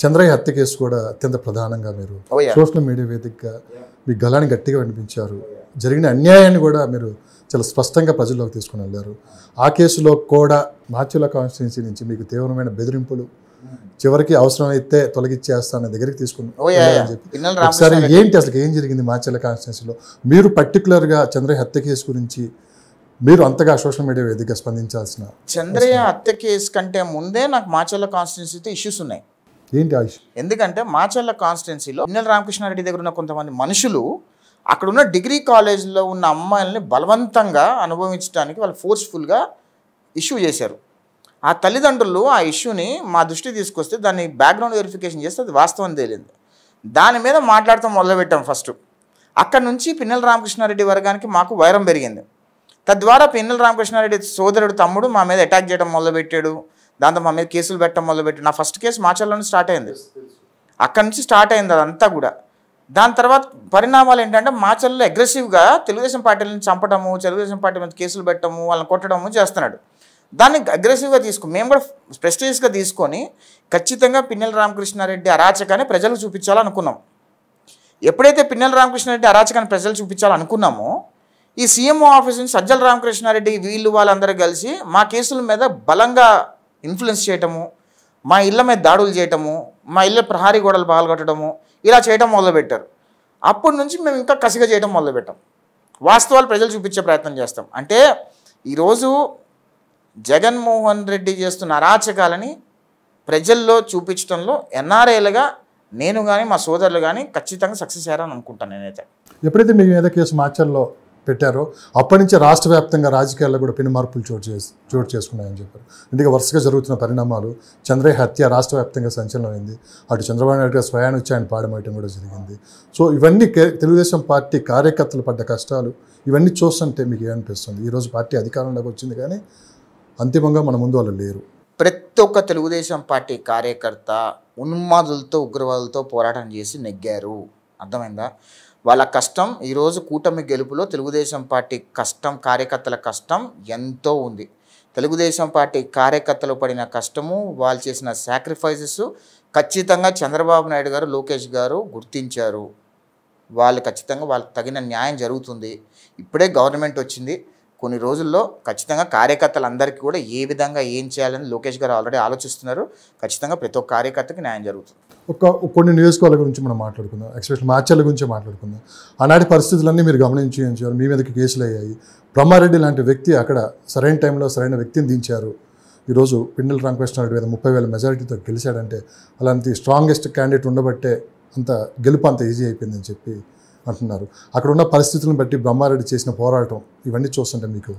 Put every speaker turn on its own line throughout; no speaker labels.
చంద్రయ్య హత్య కేసు కూడా అత్యంత ప్రధానంగా మీరు సోషల్ మీడియా వేదికగా మీ గళాన్ని గట్టిగా వినిపించారు. జరిగిన అన్యాయాన్ని కూడా మీరు చాలా స్పష్టంగా ప్రజల్లోకి తీసుకుని వెళ్ళారు. ఆ కేసులో కూడా మాచర్ల కాన్స్టిట్యున్సీ నుంచి మీకు తీవ్రమైన బెదిరింపులు, చివరికి అవసరమైతే తొలగించేస్తాను దగ్గరికి తీసుకుని ఒకసారి ఏంటి అసలు ఏం జరిగింది మాచర్ల కాన్స్టిట్యున్సీలో? మీరు పర్టికులర్గా చంద్రయ్య హత్య కేసు గురించి మీరు అంతగా సోషల్ మీడియా వేదికగా స్పందించాల్సిన.
చంద్రయ్య హత్య కేసు కంటే ముందే నాకు మాచర్ల కాన్స్టిట్యున్సీతో ఇష్యూస్ ఉన్నాయి.
ఏంటి ఆ ఇష్యూ?
ఎందుకంటే మాచర్ల కాన్స్టిట్యున్సీలో పిన్నెల రామకృష్ణారెడ్డి దగ్గర ఉన్న కొంతమంది మనుషులు అక్కడున్న డిగ్రీ కాలేజీలో ఉన్న అమ్మాయిల్ని బలవంతంగా అనుభవించడానికి వాళ్ళు ఫోర్స్ఫుల్గా ఇష్యూ చేశారు. ఆ తల్లిదండ్రులు ఆ ఇష్యూని మా దృష్టికి తీసుకొస్తే దాన్ని బ్యాక్గ్రౌండ్ వెరిఫికేషన్ చేస్తే అది వాస్తవం తేలింది. దాని మీద మాట్లాడటం మొదలుపెట్టాం ఫస్ట్. అక్కడ నుంచి పిన్నెల రామకృష్ణారెడ్డి వర్గానికి మాకు వైరం పెరిగింది. తద్వారా పిన్నెల రామకృష్ణారెడ్డి సోదరుడు తమ్ముడు మా మీద అటాక్ చేయడం మొదలుపెట్టాడు. దాంతో మా మీద కేసులు పెట్టడం మొదలుపెట్టాడు. నా ఫస్ట్ కేసు మాచర్లోనే స్టార్ట్ అయింది. అక్కడి నుంచి స్టార్ట్ అయింది అదంతా కూడా. దాని తర్వాత పరిణామాలు ఏంటంటే మాచర్లలో అగ్రెసివ్గా తెలుగుదేశం పార్టీలను చంపడము, తెలుగుదేశం పార్టీ మీద కేసులు పెట్టడము, వాళ్ళని కొట్టడము చేస్తున్నాడు. దాన్ని అగ్రెసివ్గా మేము కూడా ప్రెస్టీజ్గా తీసుకొని ఖచ్చితంగా పిన్నెల రామకృష్ణారెడ్డి అరాచకాన్ని ప్రజలకు చూపించాలనుకున్నాం. ఎప్పుడైతే పిన్నెల రామకృష్ణారెడ్డి అరాచకాన్ని ప్రజలు చూపించాలనుకున్నామో ఈ సీఎంఓ ఆఫీస్ నుంచి సజ్జల రామకృష్ణారెడ్డి వీళ్ళు వాళ్ళందరూ కలిసి మా కేసుల మీద బలంగా ఇన్ఫ్లుయెన్స్ చేయటము, మా ఇళ్ళ మీద దాడులు చేయటము, మా ఇళ్ళ ప్రహారీ గోడలు పగలగొట్టడము, ఇలా చేయడం మొదలుపెట్టారు. అప్పటి నుంచి మేము ఇంకా కసిగా చేయడం మొదలుపెట్టాం. వాస్తవాలు ప్రజలు చూపించే ప్రయత్నం చేస్తాం. అంటే ఈరోజు జగన్మోహన్ రెడ్డి చేస్తున్న అరాచకాలని ప్రజల్లో చూపించడంలో ఎన్ఆర్ఐలుగా నేను కానీ మా సోదరులు కానీ ఖచ్చితంగా సక్సెస్ అయ్యారని అనుకుంటాను. నేనైతే
ఎప్పుడైతే మీ మీద కేసు మాచర్లో పెట్టారో అప్పటి నుంచి రాష్ట్ర వ్యాప్తంగా రాజకీయాల్లో కూడా పెను మార్పులు చోటు చేసుకున్నాయని చెప్పారు. ఇందుకే వరుసగా జరుగుతున్న పరిణామాలు, చంద్రయ్య హత్య రాష్ట్ర వ్యాప్తంగా సంచలనమైంది. అటు చంద్రబాబు నాయుడు గారు స్వయాన్ని వచ్చి ఆయన పాడమేయటం కూడా జరిగింది. సో ఇవన్నీ తెలుగుదేశం పార్టీ కార్యకర్తలు పడ్డ కష్టాలు ఇవన్నీ చూస్తుంటే మీకు ఏమనిపిస్తుంది? ఈరోజు పార్టీ అధికారంలోకి వచ్చింది కానీ అంతిమంగా మన ముందు వాళ్ళు లేరు.
ప్రతి ఒక్క తెలుగుదేశం పార్టీ కార్యకర్త ఉన్మాదులతో ఉగ్రవాదులతో పోరాటం చేసి నెగ్గారు. అర్థమైందా? వాళ్ళ కష్టం ఈరోజు కూటమి గెలుపులో తెలుగుదేశం పార్టీ కష్టం, కార్యకర్తల కష్టం ఎంతో ఉంది. తెలుగుదేశం పార్టీ కార్యకర్తలు పడిన కష్టము, వాళ్ళు చేసిన సాక్రిఫైసెస్ ఖచ్చితంగా చంద్రబాబు నాయుడు గారు, లోకేష్ గారు గుర్తించారు. వాళ్ళు ఖచ్చితంగా వాళ్ళకి తగిన న్యాయం జరుగుతుంది. ఇప్పుడే గవర్నమెంట్ వచ్చింది. కొన్ని రోజుల్లో ఖచ్చితంగా కార్యకర్తలందరికీ కూడా ఏ విధంగా ఏం చేయాలని లోకేష్ గారు ఆల్రెడీ ఆలోచిస్తున్నారు. ఖచ్చితంగా ప్రతి ఒక్క కార్యకర్తకి న్యాయం జరుగుతుంది.
కొన్ని నియోజకవర్గాల గురించి మనం మాట్లాడుకుందాం. ఎక్స్పెషల్ మాచర్ల గురించి మాట్లాడుకుందాం. ఆనాటి పరిస్థితులన్నీ మీరు గమనించారు. మీ మీదకి కేసులు అయ్యాయి. బ్రహ్మారెడ్డి లాంటి వ్యక్తి అక్కడ సరైన టైంలో సరైన వ్యక్తిని దించారు. ఈరోజు పిన్నెల రామకృష్ణారెడ్డి మీద 30,000 మెజారిటీతో గెలిచాడంటే అలాంటి స్ట్రాంగెస్ట్ క్యాండిడేట్ ఉండబట్టే అంత గెలుపు అంత ఈజీ అయిపోయిందని చెప్పి అంటున్నారు. అక్కడ ఉన్న పరిస్థితులను బట్టి బ్రహ్మారెడ్డి చేసిన పోరాటం ఇవన్నీ చూస్తుంటే మీకు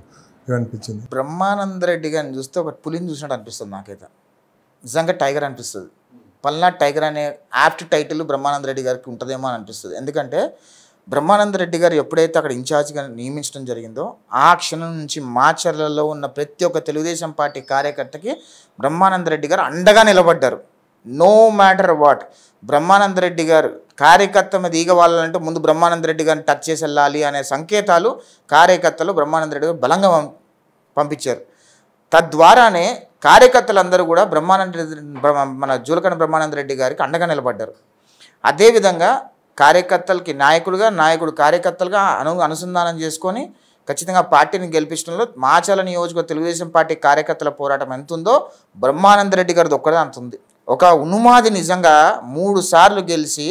ఏమనిపించింది?
బ్రహ్మానందరెడ్డి గారిని చూస్తే ఒక పులిని చూసినట్టు అనిపిస్తుంది నాకైతే. నిజంగా టైగర్ అనిపిస్తుంది. పల్నాడు టైగర్ అనే యాప్ట్ టైటిల్ బ్రహ్మానందరెడ్డి గారికి ఉంటుందేమో అని అనిపిస్తుంది. ఎందుకంటే బ్రహ్మానందరెడ్డి గారు ఎప్పుడైతే అక్కడ ఇన్ఛార్జ్గా నియమించడం జరిగిందో ఆ క్షణం నుంచి మాచర్లలో ఉన్న ప్రతి ఒక్క తెలుగుదేశం పార్టీ కార్యకర్తకి బ్రహ్మానందరెడ్డి గారు అండగా నిలబడ్డారు. No matter what. బ్రహ్మానందరెడ్డి గారు కార్యకర్త మీద ఈగ వాళ్ళంటే ముందు బ్రహ్మానందరెడ్డి గారిని టచ్ చేసి వెళ్ళాలి అనే సంకేతాలు కార్యకర్తలు బ్రహ్మానందరెడ్డి గారు బలంగా పంపించారు. తద్వారానే కార్యకర్తలందరూ కూడా మన జూలకండ బ్రహ్మానందరెడ్డి గారికి అండగా నిలబడ్డారు. అదేవిధంగా కార్యకర్తలకి నాయకుడు కార్యకర్తలుగా అనుసంధానం చేసుకొని ఖచ్చితంగా పార్టీని గెలిపించడంలో మాచర్ల నియోజకవర్గ తెలుగుదేశం పార్టీ కార్యకర్తల పోరాటం ఎంత ఉందో బ్రహ్మానందరెడ్డి గారిది ఒక్కడే అంత ఉంది. ఒక ఉన్మాది నిజంగా 3 సార్లు గెలిచి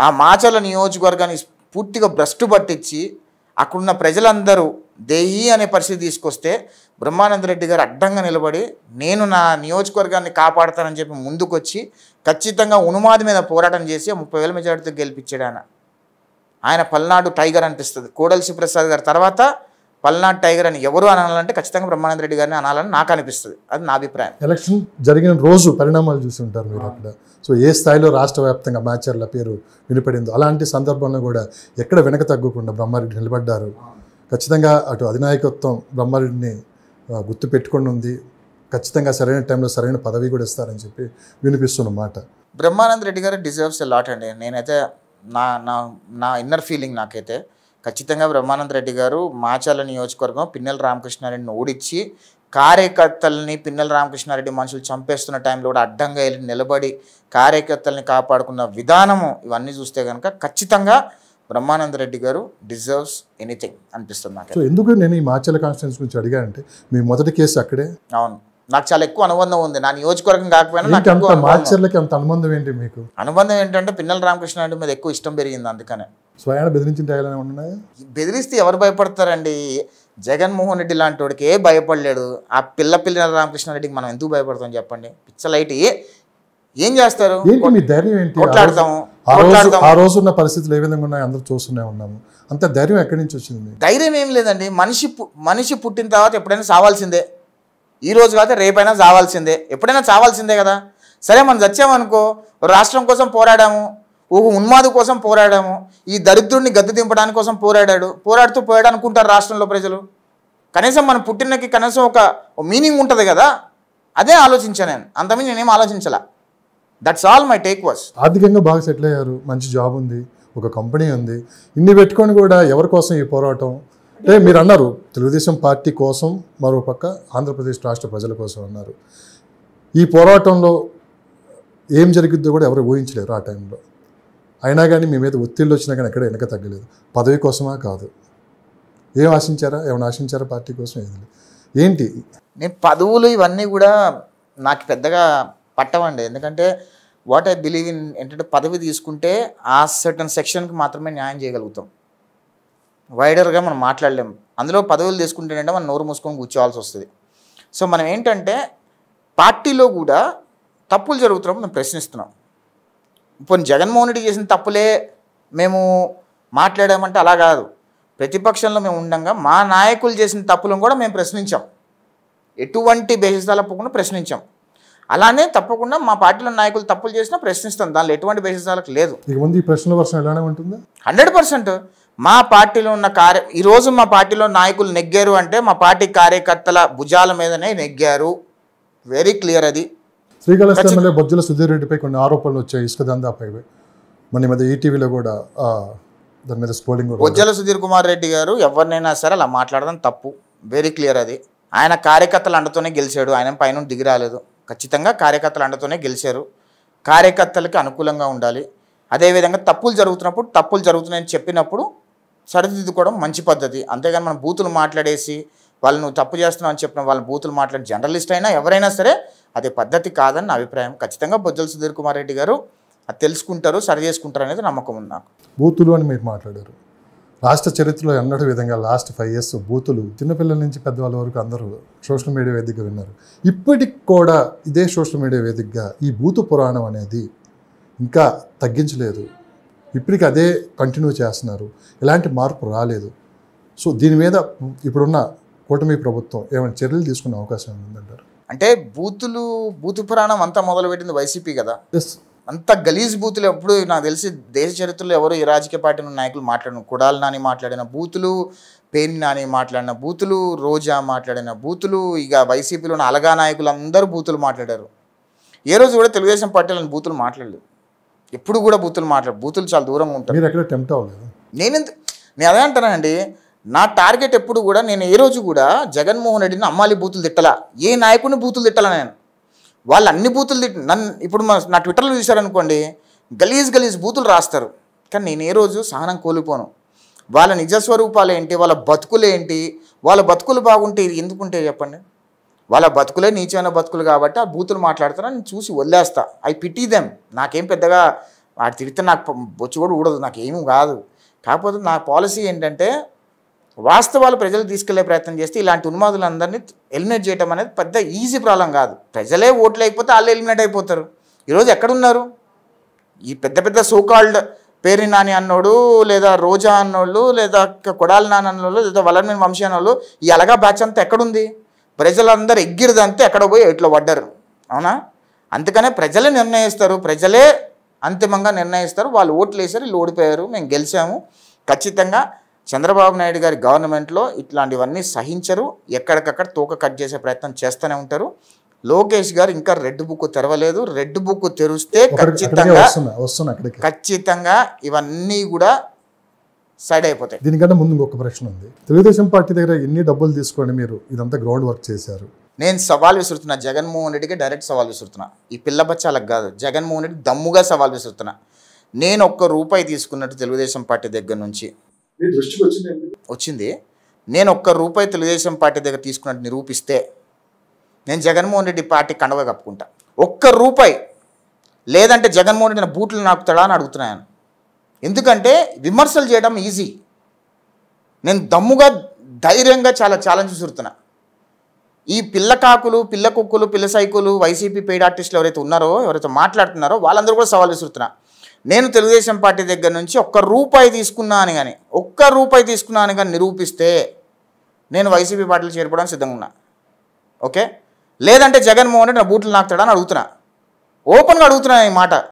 ఆ మాచర్ల నియోజకవర్గాన్ని పూర్తిగా భ్రష్టు పట్టించి అక్కడున్న ప్రజలందరూ దేహి అనే పరిస్థితి తీసుకొస్తే బ్రహ్మానందరెడ్డి గారు అడ్డంగా నిలబడి నేను నా నియోజకవర్గాన్ని కాపాడుతానని చెప్పి ముందుకొచ్చి ఖచ్చితంగా ఉన్మాది మీద పోరాటం చేసి 30,000 మెజారిటీతో గెలిపించాడు. ఆయన పల్నాడు టైగర్ అనిపిస్తుంది. కోడెల శివప్రసాద్ గారి తర్వాత పల్నాడు టైగర్ అని ఎవరు అనాలంటే ఖచ్చితంగా బ్రహ్మానందరెడ్డి గారిని అనాలని నాకు అనిపిస్తుంది. అది నా అభిప్రాయం.
ఎలక్షన్ జరిగిన రోజు పరిణామాలు చూసి ఉంటారు మీరు అక్కడ. సో ఏ స్థాయిలో రాష్ట్ర వ్యాప్తంగా మాచర్ల పేరు వినపడిందో అలాంటి సందర్భంలో కూడా ఎక్కడ వెనక తగ్గకుండా బ్రహ్మారెడ్డి నిలబడ్డారు. ఖచ్చితంగా అటు అధినాయకత్వం బ్రహ్మారెడ్డిని గుర్తు పెట్టుకొని ఉంది. ఖచ్చితంగా సరైన టైంలో సరైన పదవి కూడా ఇస్తారని చెప్పి వినిపిస్తున్న మాట.
బ్రహ్మానందరెడ్డి గారు డిజర్వ్స్ ఎ లాట్ అండి. నేనైతే నా ఇన్నర్ ఫీలింగ్ నాకైతే ఖచ్చితంగా బ్రహ్మానందరెడ్డి గారు మాచర్ల నియోజకవర్గం పిన్నెల రామకృష్ణారెడ్డిని ఓడించి కార్యకర్తల్ని పిన్నెల రామకృష్ణారెడ్డి మనుషులు చంపేస్తున్న టైంలో కూడా అడ్డంగా వెళ్ళి నిలబడి కార్యకర్తల్ని కాపాడుకున్న విధానము ఇవన్నీ చూస్తే కనుక ఖచ్చితంగా బ్రహ్మానంద రెడ్డి గారు డిజర్వ్స్ ఎనీథింగ్ అనిపిస్తుంది నాకు.
సో ఎందుకు నేను ఈ మాచర్ల కాన్స్టిట్యూన్సీ గురించి అడిగా అంటే మీ మొదటి కేసు అక్కడే.
అవును, నాకు చాలా ఎక్కువ అనుబంధం ఉంది. నా నియోజకవర్గం కాకపోయినా
మాచర్లకి అంత అనుబంధం ఏంటి మీకు?
అనుబంధం ఏంటంటే పిన్నెల రామకృష్ణారెడ్డి మీద ఎక్కువ ఇష్టం పెరిగింది. అందుకనే
స్వయాన బెదిరించిన టైలనే ఉన్నాయి.
బెదిరిస్తే ఎవరు భయపడతారండి? జగన్మోహన్ రెడ్డి లాంటి వాడికి ఏ భయపడలేడు. ఆ పిన్నెల రామకృష్ణారెడ్డికి మనం ఎందుకు భయపడతాం చెప్పండి? పిచ్చలైట్ ఏం చేస్తారు?
మీ ధైర్యం ఏంటి?
కొట్లాడతాము.
ఆ రోజు ఉన్న పరిస్థితులు ఏ విధంగా ఉన్నాయి అందరూ చూస్తూనే ఉన్నాము. అంత ధైర్యం ఎక్కడి నుంచి వచ్చింది?
ధైర్యం ఏం లేదండి. మనిషి పుట్టిన తర్వాత ఎప్పుడైనా సావాల్సిందే. ఈ రోజు కాదు రేపైనా చావాల్సిందే, ఎప్పుడైనా చావాల్సిందే కదా. సరే మనం చచ్చామనుకో, రాష్ట్రం కోసం పోరాడాము, ఒక ఉన్మాదు కోసం పోరాడాము, ఈ దరిద్రుడిని గద్దె దింపడానికి కోసం పోరాడుతూ పోయాడు అనుకుంటారు రాష్ట్రంలో ప్రజలు. కనీసం మనం పుట్టినకి కనీసం ఒక మీనింగ్ ఉంటుంది కదా, అదే ఆలోచించాను నేను. అంతమంది నేనేం ఆలోచించాల. That's all my take was.
ఆర్థికంగా బాగా సెటిల్ అయ్యారు, మంచి జాబ్ ఉంది, ఒక కంపెనీ ఉంది. ఇన్ని పెట్టుకొని కూడా ఎవరి కోసం ఈ పోరాటం? అంటే మీరు అన్నారు తెలుగుదేశం పార్టీ కోసం, మరోపక్క ఆంధ్రప్రదేశ్ రాష్ట్ర ప్రజల కోసం అన్నారు. ఈ పోరాటంలో ఏం జరిగిద్దో కూడా ఎవరు ఊహించలేరు ఆ టైంలో. అయినా కానీ మీ మీద ఒత్తిళ్ళు వచ్చినా కానీ ఎక్కడ వెనక తగ్గలేదు. పదవి కోసమా కాదు, ఏం ఆశించారా? ఏమైనా ఆశించారా పార్టీ కోసం? ఏది ఏంటి?
నేను పదవులు ఇవన్నీ కూడా నాకు పెద్దగా పట్టవండి. ఎందుకంటే వాట్ ఐ బిలీవ్ ఇన్ ఏంటంటే పదవి తీసుకుంటే ఆ సర్టన్ సెక్షన్కి మాత్రమే న్యాయం చేయగలుగుతాం. వైడర్గా మనం మాట్లాడలేము. అందులో పదవులు తీసుకుంటేనంటే మనం నోరు మూసుకొని కూర్చోవాల్సి వస్తుంది. సో మనం ఏంటంటే పార్టీలో కూడా తప్పులు జరుగుతున్నప్పుడు మేము ప్రశ్నిస్తున్నాం. ఇప్పుడు జగన్మోహన్ రెడ్డి చేసిన తప్పులే మేము మాట్లాడామంటే అలా కాదు. ప్రతిపక్షంలో మేము ఉండగా మా నాయకులు చేసిన తప్పులను కూడా మేము ప్రశ్నించాం. ఎటువంటి బేసిసాల పోకుండా ప్రశ్నించాం. అలానే తప్పకుండా మా పార్టీలో నాయకులు తప్పులు చేసినా ప్రశ్నిస్తాం. దానిలో ఎటువంటి బేసిసాలకు లేదు.
ఈ ప్రశ్నల వర్షం ఎలానే ఉంటుంది.
100% మా పార్టీలో ఉన్న ఈరోజు మా పార్టీలో నాయకులు నెగ్గారు అంటే మా పార్టీ కార్యకర్తల భుజాల మీదనే నెగ్గారు. Very clear. అది
శ్రీకాళహస్తి ఎమ్మెల్యే బొజ్జల సుధీర్ రెడ్డిపై కొన్ని ఆరోపణలు వచ్చాయి ఇసుక దందాపై. మన మధ్య ఈటీవీలో కూడా దాని మీద స్పోలింగ్.
బొజ్జల సుధీర్ కుమార్ రెడ్డి గారు ఎవరినైనా సరే అలా మాట్లాడడం తప్పు. Very clear. అది ఆయన కార్యకర్తల అండతోనే గెలిచాడు. ఆయన పైన దిగి రాలేదు. ఖచ్చితంగా కార్యకర్తల అండతోనే గెలిచారు. కార్యకర్తలకి అనుకూలంగా ఉండాలి. అదేవిధంగా తప్పులు జరుగుతున్నప్పుడు తప్పులు జరుగుతున్నాయని చెప్పినప్పుడు సరిదిద్దుకోవడం మంచి పద్ధతి. అంతేగాని మనం బూతులు మాట్లాడేసి వాళ్ళు నువ్వు తప్పు చేస్తున్నావు అని చెప్పిన వాళ్ళని బూతులు మాట్లాడి జర్నలిస్ట్ అయినా ఎవరైనా సరే అదే పద్ధతి కాదని నా అభిప్రాయం. ఖచ్చితంగా బొజ్జల సుధీర్ కుమార్ రెడ్డి గారు అది తెలుసుకుంటారు, సరి చేసుకుంటారు అనేది నమ్మకం ఉంది నాకు.
బూతులు అని మీరు మాట్లాడారు. రాష్ట్ర చరిత్రలో ఎన్నడూ విధంగా లాస్ట్ 5 years బూతులు చిన్నపిల్లల నుంచి పెద్దవాళ్ళ వరకు అందరూ సోషల్ మీడియా వేదికగా విన్నారు. ఇప్పటికి కూడా ఇదే సోషల్ మీడియా వేదికగా ఈ బూతు పురాణం అనేది ఇంకా తగ్గించలేదు. ఇప్పటికి అదే కంటిన్యూ చేస్తున్నారు. ఎలాంటి మార్పు రాలేదు. సో దీని మీద ఇప్పుడున్న కూటమి ప్రభుత్వం ఏమైనా చర్యలు తీసుకునే అవకాశం ఉందంటారు?
అంటే బూతు పురాణం అంతా మొదలుపెట్టింది వైసీపీ కదా. అంత గలీజ్ బూతులు ఎప్పుడు నాకు తెలిసి దేశ చరిత్రలో ఎవరు ఈ రాజకీయ పార్టీ నాయకులు మాట్లాడిన, కొడాలి నాని మాట్లాడిన బూతులు, పేర్ని నాని మాట్లాడిన బూతులు, రోజా మాట్లాడిన బూతులు, ఇక వైసీపీలో ఉన్న అలగా నాయకులు అందరూ బూతులు మాట్లాడారు. ఏ రోజు కూడా తెలుగుదేశం పార్టీలో బూతులు మాట్లాడలేదు. ఎప్పుడు కూడా బూతులు చాలా దూరంగా ఉంటారు.
మీరు ఎక్కడ టెంప్ట్ అవ్వలేదు?
నేను అదే అంటానండి. నా టార్గెట్ ఎప్పుడు కూడా నేను ఏ రోజు కూడా జగన్మోహన్ రెడ్డిని అమ్మాలి బూతులు తిట్టలా, ఏ నాయకుడిని బూతులు తిట్టాలా. నేను వాళ్ళు అన్ని బూతులు నన్ను ఇప్పుడు నా ట్విట్టర్లో చూశారనుకోండి, గలీజ్ బూతులు రాస్తారు. కానీ నేను ఏ రోజు సహనం కోల్పోను. వాళ్ళ నిజస్వరూపాలు ఏంటి, వాళ్ళ బతుకులు ఏంటి, వాళ్ళ బతుకులు బాగుంటే ఎందుకుంటే చెప్పండి. వాళ్ళ బతుకులే నీచమైన బతుకులు కాబట్టి ఆ బూతులు మాట్లాడతారో నేను చూసి వదిలేస్తా. I pity them. నాకేం పెద్దగా వాడు తిరిగితే నాకు బొచ్చు కూడా ఊడదు, నాకేమీ కాదు. కాకపోతే నా పాలసీ ఏంటంటే వాస్తవాలు ప్రజలు తీసుకెళ్లే ప్రయత్నం చేస్తే ఇలాంటి ఉన్మాదులందరినీ ఎలిమినేట్ చేయడం అనేది పెద్ద ఈజీ ప్రాబ్లం కాదు. ప్రజలే ఓట్లు లేకపోతే వాళ్ళు ఎలిమినేట్ అయిపోతారు. ఈరోజు ఎక్కడున్నారు ఈ పెద్ద సోకాల్డ్ పేర్ని నాని అన్నోడు, లేదా రోజా అన్నోళ్ళు, లేదా కొడాలి నాని అన్నోళ్ళు, లేదా వల్లభనేని వంశీ అన్నోళ్ళు, ఈ అలగా బ్యాచ్ అంతా ఎక్కడుంది? ప్రజలందరూ ఎగ్గిరిదంతే ఎక్కడ పోయి ఎట్లా పడ్డారు. అవునా? అందుకనే ప్రజలే నిర్ణయిస్తారు, ప్రజలే అంతిమంగా నిర్ణయిస్తారు. వాళ్ళు ఓట్లు వేసారు, వీళ్ళు ఓడిపోయారు, మేము గెలిచాము. ఖచ్చితంగా చంద్రబాబు నాయుడు గారి గవర్నమెంట్లో ఇట్లాంటివన్నీ సహించరు. ఎక్కడికక్కడ తోక కట్ చేసే ప్రయత్నం చేస్తూనే ఉంటారు. లోకేష్ గారు ఇంకా రెడ్ బుక్ తెరవలేదు. రెడ్ బుక్ తెరిస్తే ఖచ్చితంగా ఇవన్నీ కూడా సైడ్ అయిపోతాయి.
దీనికన్నా ముందు ఇంకొక ప్రశ్న ఉంది. తెలుగుదేశం పార్టీ దగ్గర ఎన్ని డబ్బులు తీసుకొని మీరు ఇదంతా గ్రౌండ్ వర్క్ చేశారు?
నేను సవాల్ విసురుతున్నా, జగన్మోహన్ రెడ్డికి డైరెక్ట్ సవాల్ విసురుతున్నా. ఈ పిల్ల బచ్చాలకు కాదు, జగన్మోహన్ రెడ్డి దమ్ముగా సవాల్ విసురుతున్నా. నేను ₹1 తీసుకున్నట్టు తెలుగుదేశం పార్టీ దగ్గర నుంచి వచ్చింది. నేను ₹1 తెలుగుదేశం పార్టీ దగ్గర తీసుకున్నట్టు నిరూపిస్తే నేను జగన్మోహన్ రెడ్డి పార్టీ కండవ కప్పుకుంటా. ₹1 లేదంటే జగన్మోహన్ రెడ్డి నా బూట్లు నాకుతాడా అని అడుగుతున్నాను. ఎందుకంటే విమర్శలు చేయడం ఈజీ. నేను దమ్ముగా ధైర్యంగా చాలా ఛాలెంజ్ విసురుతున్నా. ఈ పిల్ల కాకులు, పిల్ల కుక్కులు, పిల్ల సైకులు, వైసీపీ పెయిడ్ ఆర్టిస్టులు ఎవరైతే ఉన్నారో, ఎవరైతే మాట్లాడుతున్నారో వాళ్ళందరూ కూడా సవాల్ విసురుతున్నా. నేను తెలుగుదేశం పార్టీ దగ్గర నుంచి ₹1 తీసుకున్నాను కానీ ₹1 తీసుకున్నాను కానీ నిరూపిస్తే నేను వైసీపీ పార్టీలు చేరిపోవడానికి సిద్ధంగా ఉన్నా. ఓకే, లేదంటే జగన్మోహన్ రెడ్డి నా బూట్లు నాకుతాడని అడుగుతున్నా. ఓపెన్గా అడుగుతున్నా ఈ మాట.